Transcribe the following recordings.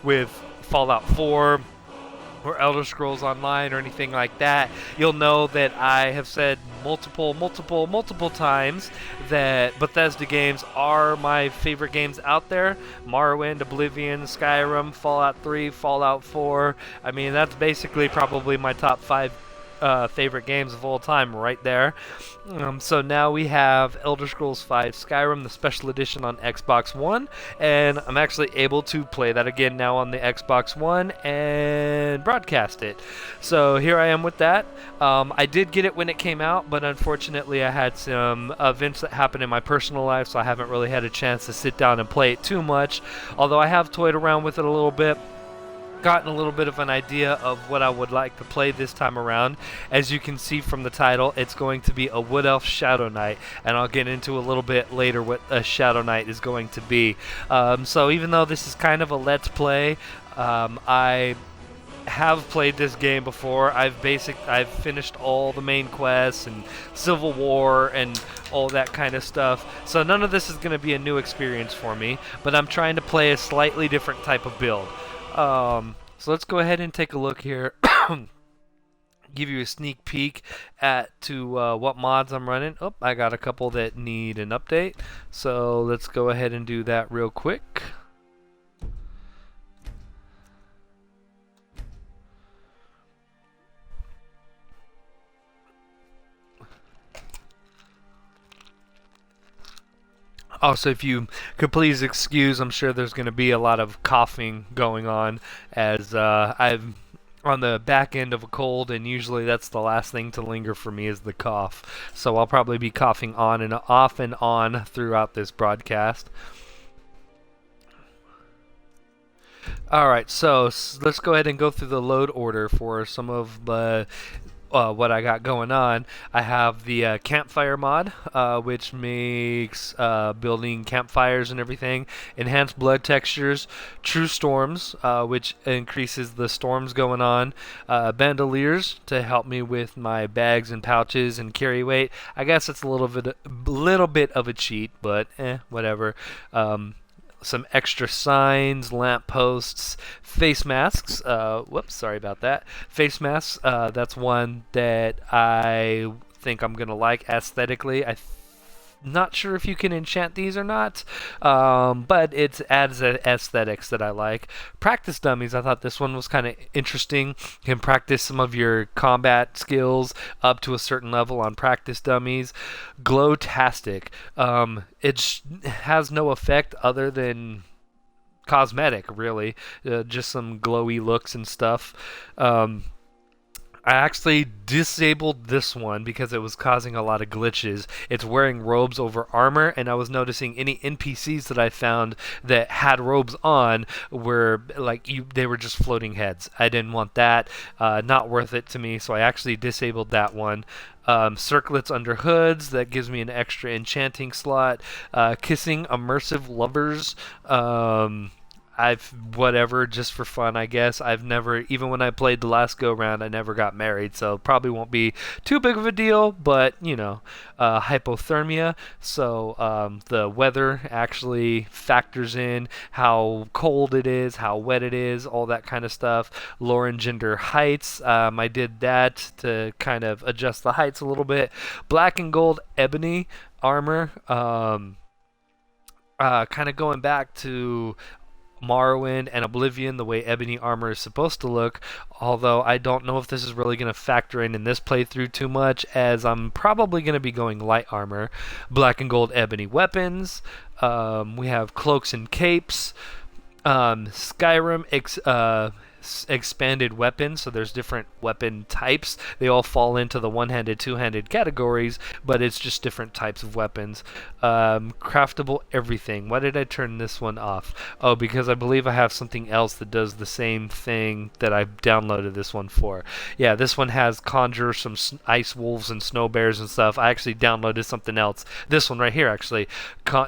with Fallout 4 or Elder Scrolls Online or anything like that, you'll know that I have said multiple times that Bethesda games are my favorite games out there. Morrowind, Oblivion, Skyrim, Fallout 3, Fallout 4. I mean, that's basically probably my top 5 favorite games of all time right there. So now we have Elder Scrolls V Skyrim, the special edition on Xbox One, and I'm actually able to play that again now on the Xbox One and broadcast it. So here I am with that. I did get it when it came out, but unfortunately I had some events that happened in my personal life, so I haven't really had a chance to sit down and play it too much, although I have toyed around with it a little bit. Gotten a little bit of an idea of what I would like to play this time around. As you can see from the title, it's going to be a Wood Elf Shadow Knight, and I'll get into a little bit later what a Shadow Knight is going to be. So even though this is kind of a let's play, I have played this game before. I've finished all the main quests and Civil War and all that kind of stuff. So none of this is going to be a new experience for me, but I'm trying to play a slightly different type of build. So let's go ahead and take a look here. Give you a sneak peek to what mods I'm running. Oh, I got a couple that need an update. So let's go ahead and do that real quick. Also, if you could please excuse, I'm sure there's going to be a lot of coughing going on as I'm on the back end of a cold, and usually that's the last thing to linger for me is the cough. So I'll probably be coughing on and off and on throughout this broadcast. Alright, so let's go ahead and go through the load order for some of the what I got going on. I have the campfire mod, which makes building campfires and everything. Enhanced blood textures. True storms, which increases the storms going on. Bandoliers to help me with my bags and pouches and carry weight. I guess it's a little bit of a cheat, but whatever. Some extra signs, lamp posts, face masks. Whoops, sorry about that. Face masks. That's one that I think I'm gonna like aesthetically. Not sure if you can enchant these or not, but it adds aesthetics that I like. Practice dummies. I thought this one was kind of interesting. You can practice some of your combat skills up to a certain level on practice dummies. Glow-tastic. It has no effect other than cosmetic, really. Just some glowy looks and stuff. I actually disabled this one because it was causing a lot of glitches. It's wearing robes over armor, and I was noticing any NPCs that I found that had robes on were they were just floating heads. I didn't want that. Not worth it to me, so I actually disabled that one. Circlets under hoods, that gives me an extra enchanting slot. Kissing immersive lovers. Whatever, just for fun, I guess. I've never, even when I played the last go round, I never got married, so probably won't be too big of a deal, but, hypothermia, so the weather actually factors in how cold it is, how wet it is, all that kind of stuff. Lauren gender heights, I did that to kind of adjust the heights a little bit. Black and gold ebony armor, kind of going back to Morrowind and Oblivion, the way ebony armor is supposed to look, although I don't know if this is really going to factor in this playthrough too much, as I'm probably going to be going light armor. Black and gold ebony weapons. We have cloaks and capes. Skyrim expanded weapons, so there's different weapon types. They all fall into the one-handed, two-handed categories, but it's just different types of weapons. Craftable everything. Why did I turn this one off? Oh, because I believe I have something else that does the same thing that I downloaded this one for. Yeah, this one has conjure some ice wolves and snow bears and stuff. I actually downloaded something else. This one right here, actually.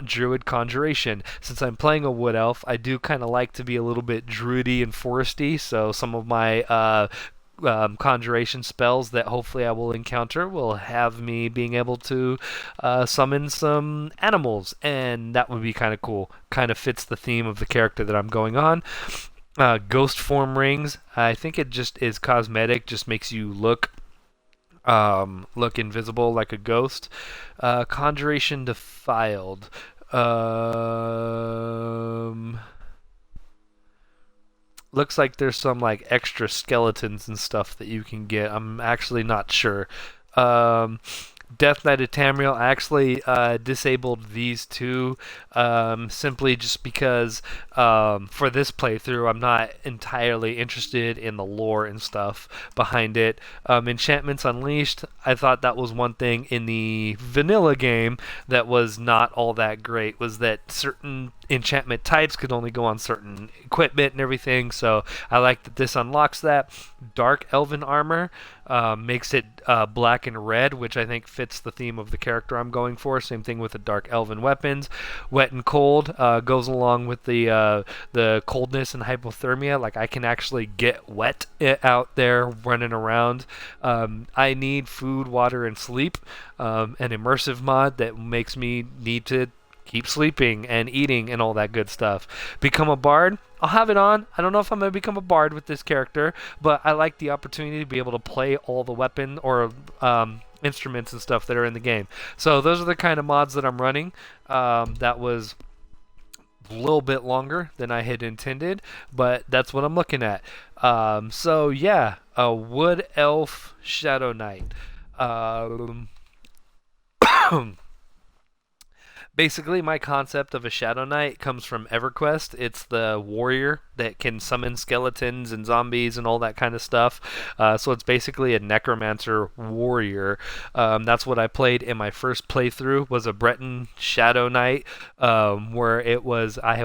Druid conjuration. Since I'm playing a wood elf, I do kind of like to be a little bit druidy and foresty, so some of my conjuration spells that hopefully I will encounter will have me being able to summon some animals, and that would be kind of cool. Kind of fits the theme of the character that I'm going on. Ghost form rings. I think it just is cosmetic, just makes you look invisible like a ghost. Conjuration defiled. Looks like there's some like extra skeletons and stuff that you can get. I'm actually not sure. Um, Death Knight of Tamriel, I actually disabled these two simply just because for this playthrough I'm not entirely interested in the lore and stuff behind it. Enchantments Unleashed, I thought that was one thing in the vanilla game that was not all that great, was that certain enchantment types could only go on certain equipment and everything, so I like that this unlocks that. Dark Elven Armor makes it black and red, which I think fits the theme of the character I'm going for. Same thing with the Dark Elven weapons. Wet and Cold goes along with the coldness and hypothermia. Like, I can actually get wet out there running around. I need food, water, and sleep. An immersive mod that makes me need to keep sleeping and eating and all that good stuff. Become a bard. I'll have it on. I don't know if I'm going to become a bard with this character, but I like the opportunity to be able to play all the weapon or instruments and stuff that are in the game. So those are the kind of mods that I'm running. That was a little bit longer than I had intended, but that's what I'm looking at. So yeah, a Wood Elf Shadow Knight. Basically, my concept of a Shadow Knight comes from EverQuest. It's the warrior that can summon skeletons and zombies and all that kind of stuff. So it's basically a necromancer warrior. That's what I played in my first playthrough, was a Breton Shadow Knight, where I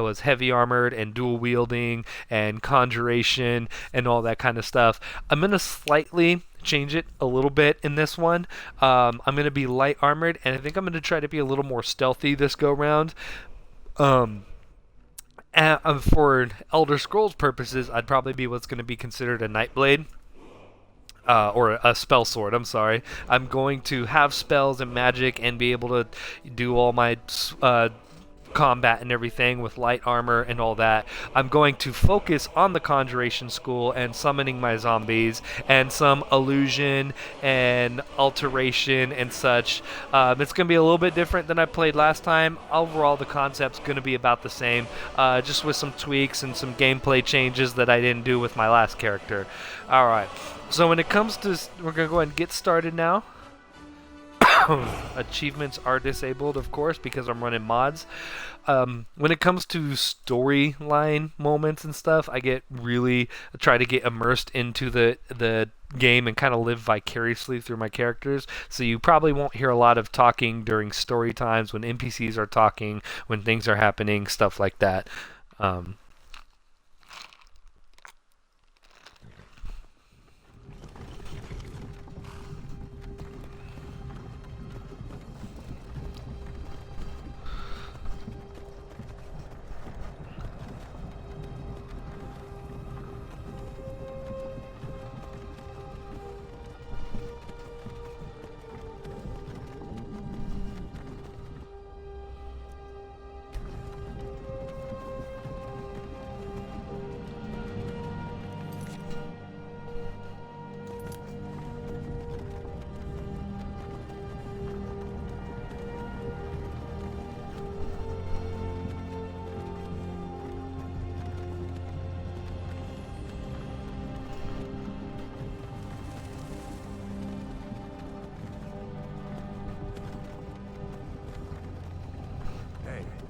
was heavy armored and dual wielding and conjuration and all that kind of stuff. I'm gonna slightly change it a little bit in this one. I'm going to be light armored, and I think I'm going to try to be a little more stealthy this go round. For Elder Scrolls purposes, I'd probably be what's going to be considered a Nightblade. Or a spell sword, I'm sorry. I'm going to have spells and magic and be able to do all my combat and everything with light armor and all that. I'm going to focus on the conjuration school and summoning my zombies and some illusion and alteration and such. It's going to be a little bit different than I played last time. Overall, the concept's going to be about the same, just with some tweaks and some gameplay changes that I didn't do with my last character. Alright, so when it comes to... We're going to go ahead and get started now. Achievements are disabled, of course, because I'm running mods. When it comes to storyline moments and stuff, I try to get immersed into the game and kind of live vicariously through my characters. So you probably won't hear a lot of talking during story times when NPCs are talking, when things are happening, stuff like that.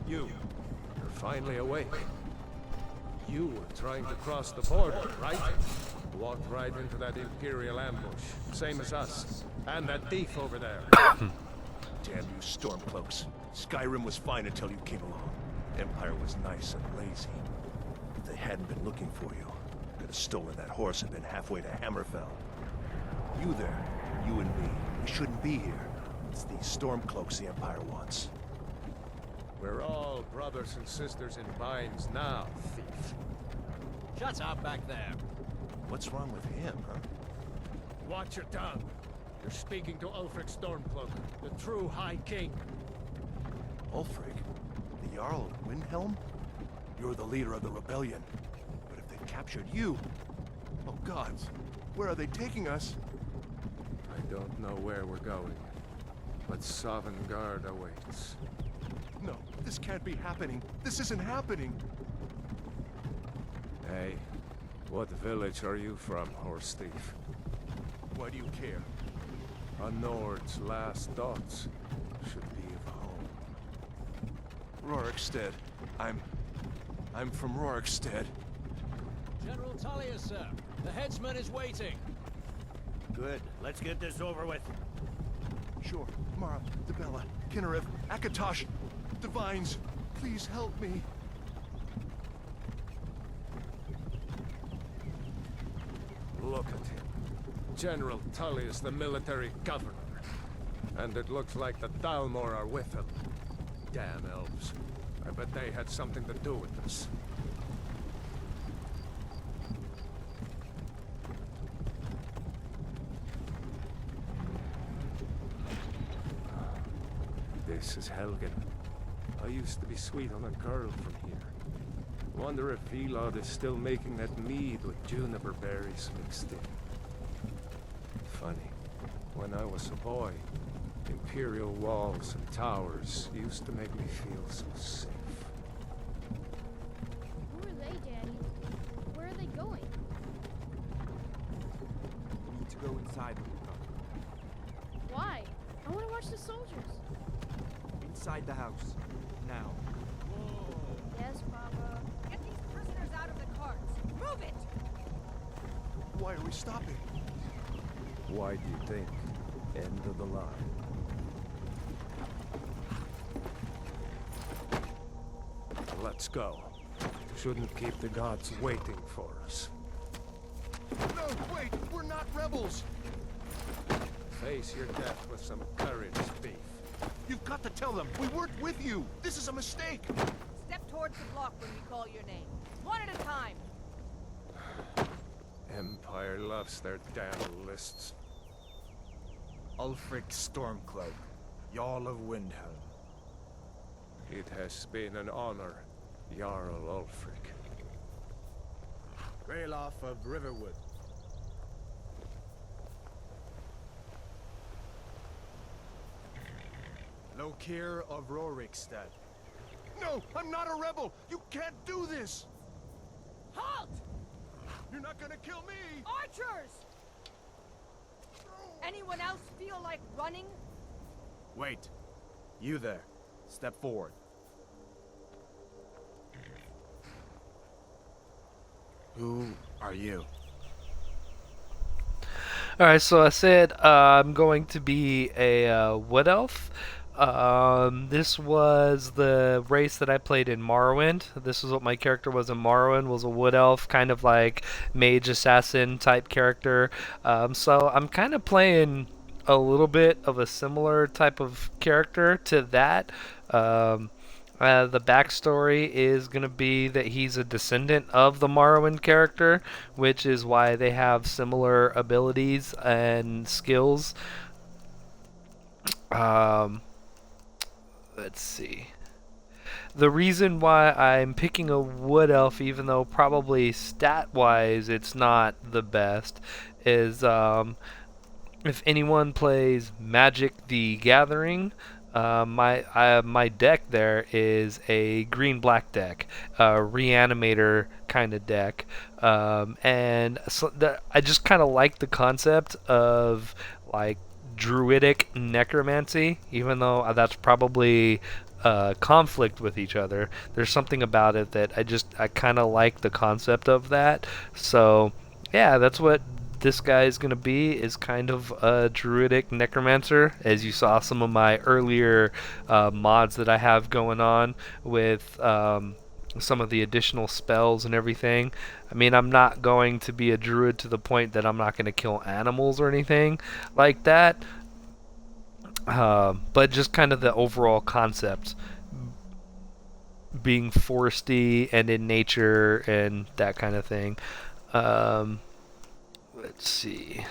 You're finally awake. You were trying to cross the border, right? Walked right into that Imperial ambush. Same as us. And that thief over there. Damn you Stormcloaks. Skyrim was fine until you came along. Empire was nice and lazy. If they hadn't been looking for you, could have stolen that horse and been halfway to Hammerfell. You there, you and me, we shouldn't be here. It's these Stormcloaks the Empire wants. We're all brothers and sisters in binds now, thief. Shut up back there. What's wrong with him, huh? Watch your tongue. You're speaking to Ulfric Stormcloak, the true High King. Ulfric? The Jarl of Windhelm? You're the leader of the rebellion. But if they've captured you... Oh gods, where are they taking us? I don't know where we're going, but Sovngarde awaits. No, this can't be happening. This isn't happening. Hey, what village are you from, horse thief? Why do you care? A Nord's last thoughts should be of home. Rorikstead. I'm from Rorikstead. General Talia, sir. The headsman is waiting. Good. Let's get this over with. Sure. Mara, Debella, Kinnereth, Akatosh, Divines, please help me. Look at him. General Tully is the military governor. And it looks like the Dalmor are with him. Damn elves. I bet they had something to do with this. This is Helgen. I used to be sweet on a girl from here. Wonder if Vilod is still making that mead with juniper berries mixed in. Funny. When I was a boy, Imperial walls and towers used to make me feel so safe. Who are they, Daddy? Where are they going? We need to go inside when you come. Why? I want to watch the soldiers. Inside the house. Now. Yes, Papa. Get these prisoners out of the carts. Move it! Why are we stopping? Why do you think? End of the line. Let's go. Shouldn't keep the gods waiting for us. No, wait! We're not rebels! Face your death with some courage, thief. You've got to tell them! We weren't with you! This is a mistake! Step towards the block when we call your name. One at a time. Empire loves their damn lists. Ulfric Stormcloak, Jarl of Windhelm. It has been an honor, Jarl Ulfric. Greyloff of Riverwood. Lokir of Rorikstead. No! I'm not a rebel! You can't do this! Halt! You're not gonna kill me! Archers! Anyone else feel like running? Wait. You there. Step forward. Who are you? Alright, so I said I'm going to be a wood elf. This was the race that I played in Morrowind. This is what my character was in Morrowind, was a wood elf, kind of like mage assassin type character. So I'm kind of playing a little bit of a similar type of character to that. The backstory is going to be that he's a descendant of the Morrowind character, which is why they have similar abilities and skills. Let's see. The reason why I'm picking a wood elf, even though probably stat-wise it's not the best, is if anyone plays Magic the Gathering, my deck there is a green-black deck, a reanimator kind of deck, and so I just kind of like the concept of like druidic necromancy, even though that's probably conflict with each other. There's something about it that I kind of like the concept of that. So yeah, that's what this guy is going to be, is kind of a druidic necromancer, as you saw some of my earlier mods that I have going on with some of the additional spells and everything. I mean, I'm not going to be a druid to the point that I'm not going to kill animals or anything like that, but just kind of the overall concept, being foresty and in nature and that kind of thing. Let's see.